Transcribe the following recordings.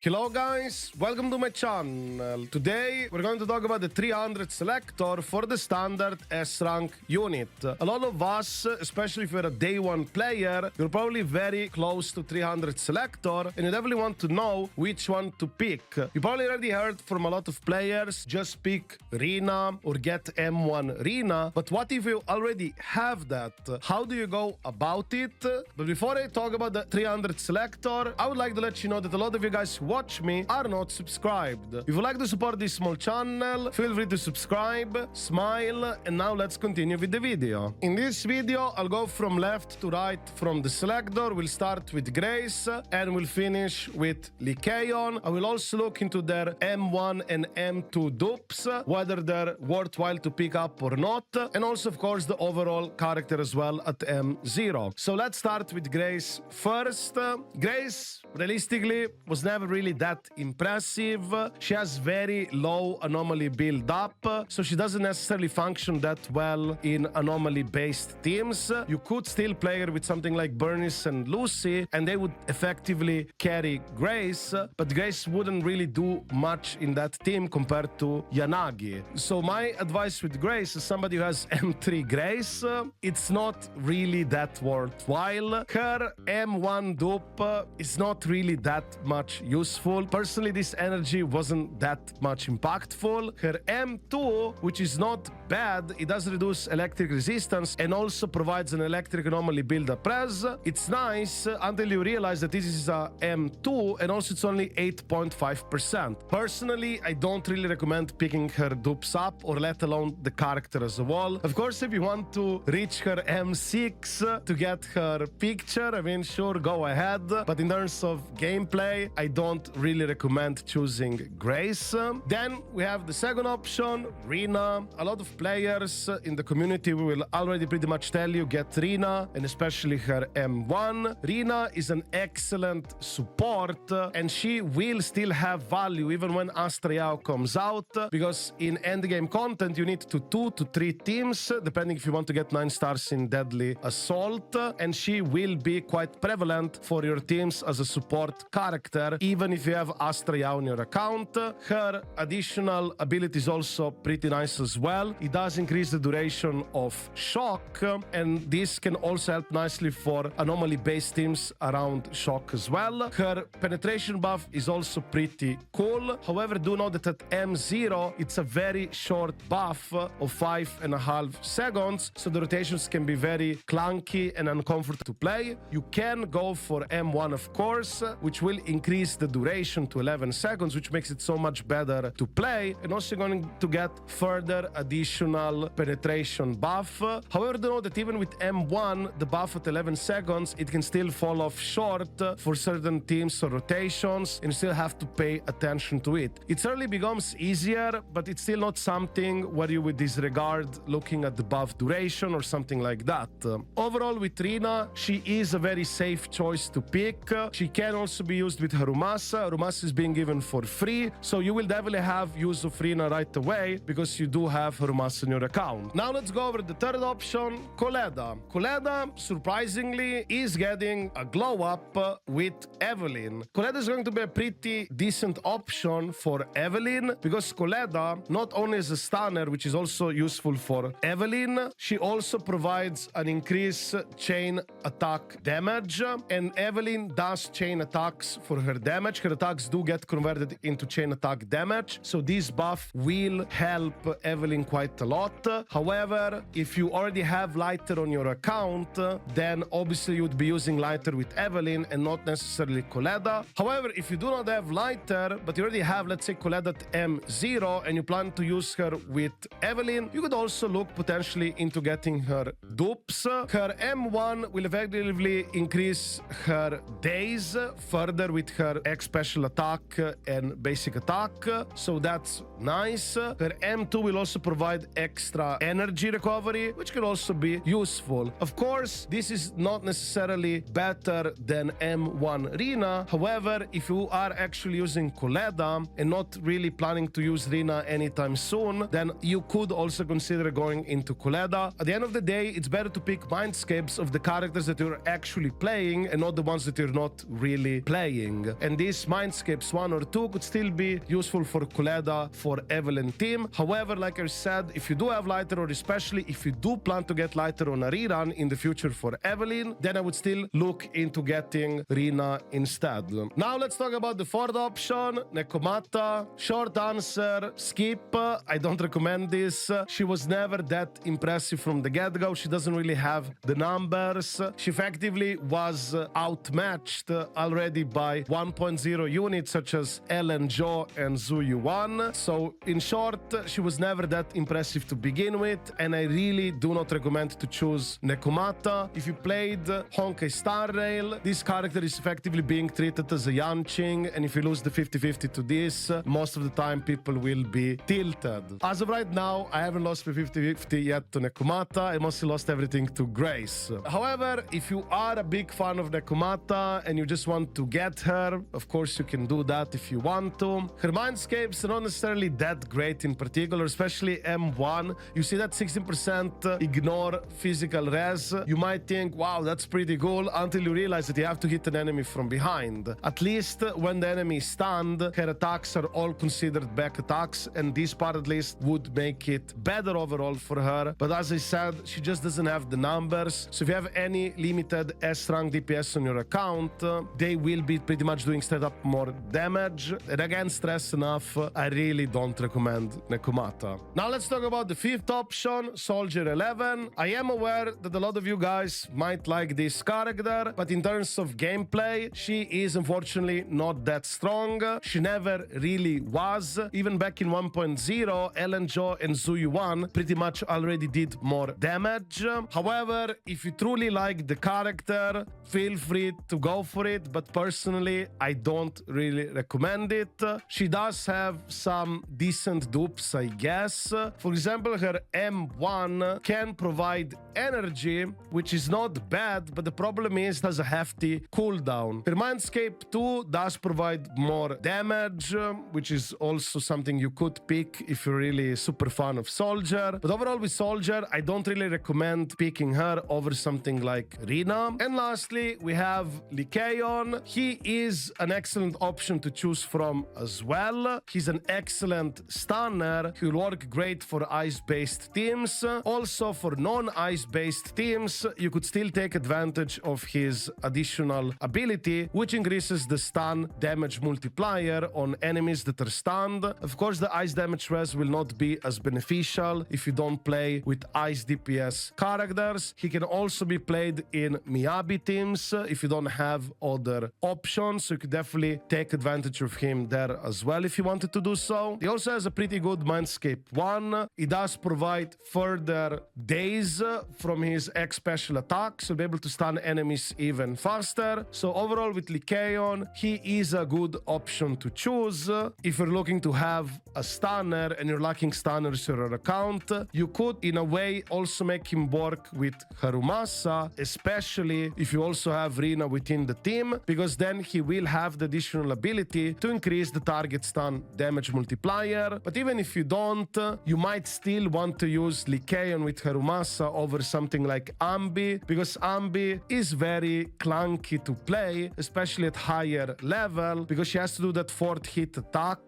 Hello guys, welcome to my channel. Today we're going to talk about the 300 Selector for the standard S-rank unit. A lot of us, especially if you're a day one player, you're probably very close to 300 Selector and you definitely want to know which one to pick. You probably already heard from a lot of players, just pick Reena or get M1 Reena, but what if you already have that? How do you go about it? But before I talk about the 300 Selector, I would like to let you know that a lot of you guys watch me are not subscribed. If you'd like to support this small channel, feel free to subscribe, smile, and now let's continue with the video. In this video, I'll go from left to right from the Selector. We'll start with Grace and we'll finish with Lycaon. I will also look into their M1 and M2 dupes, whether they're worthwhile to pick up or not, and also of course the overall character as well at M0. So let's start with Grace first. Grace, realistically, was never really that impressive. She has very low anomaly build up, so she doesn't necessarily function that well in anomaly based teams. You could still play her with something like Bernice and Lucy and they would effectively carry Grace, but Grace wouldn't really do much in that team compared to Yanagi. So my advice with Grace is somebody who has M3 Grace, it's not really that worthwhile. Her M1 dupe is not really that much useful. Personally, this energy wasn't that much impactful. Her M2, which is not bad, it does reduce electric resistance and also provides an electric anomaly build-up res. It's nice until you realize that this is a M2 and also it's only 8.5%. Personally, I don't really recommend picking her dupes up or let alone the character as a whole. Of course, if you want to reach her M6 to get her picture, I mean, sure, go ahead. But in terms of gameplay, I don't really recommend choosing Grace. Then we have the second option, Reena. A lot of players in the community will already pretty much tell you get Reena, and especially her M1. Reena is an excellent support and she will still have value even when Astrayao comes out, because in endgame content you need to 2 to 3 teams depending if you want to get 9 stars in Deadly Assault, and she will be quite prevalent for your teams as a support character even if you have Astrayao on your account. Her additional ability is also pretty nice as well. It does increase the duration of shock, and this can also help nicely for anomaly based teams around shock as well. Her penetration buff is also pretty cool. However, do know that at M0 it's a very short buff of 5.5 seconds, so the rotations can be very clunky and uncomfortable to play. You can go for M1 of course, which will increase the duration to 11 seconds, which makes it so much better to play, and also going to get further additional penetration buff. However, do know that even with M1, the buff at 11 seconds, it can still fall off short for certain teams or rotations, and you still have to pay attention to it. It certainly becomes easier, but it's still not something where you would disregard looking at the buff duration or something like that. Overall, with Reena, she is a very safe choice to pick. She can also be used with Harumasa. Harumasa is being given for free, so you will definitely have use of Reena right away because you do have Harumasa on your account. Now let's go over the third option, Keda. Keda, surprisingly, is getting a glow up with Evelyn. Keda is going to be a pretty decent option for Evelyn because Keda not only is a stunner, which is also useful for Evelyn, she also provides an increased chain attack damage, and Evelyn does chain attacks for her damage. Her attacks do get converted into chain attack damage, so this buff will help Evelyn quite a lot. However, if you already have Lighter on your account, then obviously you would be using Lighter with Evelyn and not necessarily Keda. However, if you do not have Lighter, but you already have, let's say, Keda at M0 and you plan to use her with Evelyn, you could also look potentially into getting her dupes. Her M1 will effectively increase her days further with her X special attack and basic attack, so that's nice. Her M2 will also provide extra energy recovery, which can also be useful. Of course, this is not necessarily better than M1 Reena. However, if you are actually using Keda and not really planning to use Reena anytime soon, then you could also consider going into Keda. At the end of the day, it's better to pick mindscapes of the characters that you're actually playing and not the ones that you're not really playing. And this Mindscapes 1 or 2 could still be useful for Keda for Evelyn team. However, like I said, if you do have lighter, or especially if you do plan to get lighter on a rerun in the future for Evelyn, then I would still look into getting Reena instead. Now let's talk about the fourth option, Nekoma. Short answer, skip. I don't recommend this. She was never that impressive from the get-go. She doesn't really have the numbers. She effectively was outmatched already by 1.0 units such as Ellen Jo and Zuyuan. So in short, she was never that impressive to begin with, and I really do not recommend to choose Nekoma. If you played Honkai Star Rail, this character is effectively being treated as a Yanqing, and if you lose the 50-50 to this, most of the time people will be tilted. As of right now, I haven't lost the 50-50 yet to Nekoma. I mostly lost everything to Grace. However, if you are a big fan of Nekoma and you just want to get her, of course you can do that if you want to. Her mindscapes are not necessarily that great in particular, especially M1. You see that 16% ignore physical res. You might think, wow, that's pretty cool, until you realize that you have to hit an enemy from behind. At least when the enemy is stunned, her attacks are all considered back attacks, and this part at least would make it better overall for her. But as I said, she just doesn't have the numbers. So if you have any limited S-rank DPS on your account, they will be pretty much doing straight up more damage. And again, stress enough, I really don't recommend Nekoma. Now let's talk about the fifth option, Soldier 11. I am aware that a lot of you guys might like this character, but in terms of gameplay, she is unfortunately not that strong. She never really was. Even back in 1.0, Ellen Jo and Zuyuan pretty much already did more damage. However, if you truly like the character, feel free to go for it, but personally, I don't really recommend it. She does have some decent dupes, I guess. For example, her M1 can provide energy, which is not bad, but the problem is it has a hefty cooldown. Her Mindscape 2 does provide more damage, which is also something you could pick if you're really super fan of Soldier. But overall with Soldier, I don't really recommend picking her over something like Reena. And lastly, we have Lycaon. He is an excellent option to choose from as well. He's an excellent stunner. He'll work great for ice-based teams. Also for non-ice-based teams, you could still take advantage of his additional ability, which increases the stun damage multiplier on enemies that are stunned. Of course, the ice damage res will not be as beneficial if you don't play with ice DPS characters. He can also be played in Miyabi teams if you don't have other options, so you could definitely take advantage of him there as well if you wanted to do so. He also has a pretty good Mindscape 1. He does provide further days from his X special attack, so be able to stun enemies even faster. So overall with Lycaon, he is a good option to choose. If you're looking to have a stunner and you're lacking stunners on your account, you could in a way also make him work with Harumasa, especially if you also have Reena within the team, because then he will have the additional ability to increase the target stun damage multiplier. But even if you don't, you might still want to use Lycaon with Harumasa over something like Ambi, because Ambi is very clunky to play, especially at higher level, because she has to do that 4th hit attack,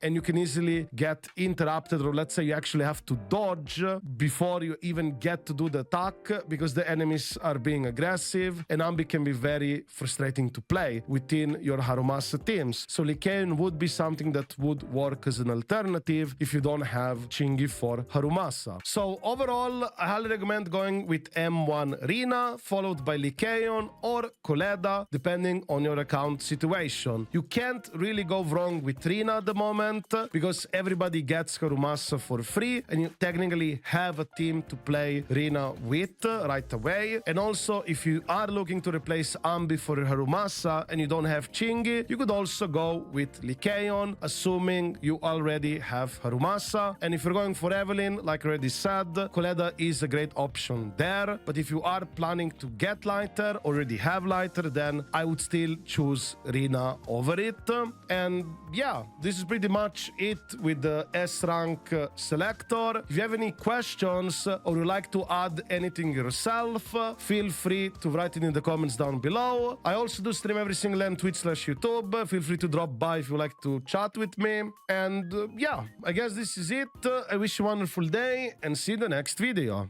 and you can easily get interrupted, or let's say you actually have to dodge before you even get to do the attack, because the enemies are being aggressive, and Ambi can be very frustrating to play within your Harumasa teams. So Lycaon would be something that would work as an alternative if you don't have Chingy for Harumasa. So overall, I highly recommend going with M1 Reena, followed by Lycaon or Keda, depending on your account situation. You can't really go wrong with Reena at the moment, because everybody gets Harumasa for free, and you technically have a team to play Reena with right away. And also, if you are looking to replace Ambi for Harumasa and you don't have Chingy, you could also go with Lycaon, assuming you already have Harumasa. And if you're going for Evelyn, like I already said, Keda is a great option there. But if you are planning to get lighter, already have lighter, then I would still choose Reena over it. And yeah, this is pretty much it with the S-rank selector. If you have any questions or you like to add anything yourself, feel free to write it in the comments down below. I also do stream every single day on Twitch/YouTube YouTube. Feel free to drop by if you like to chat with me. And yeah, I guess this is it. I wish you a wonderful day and see you in the next video.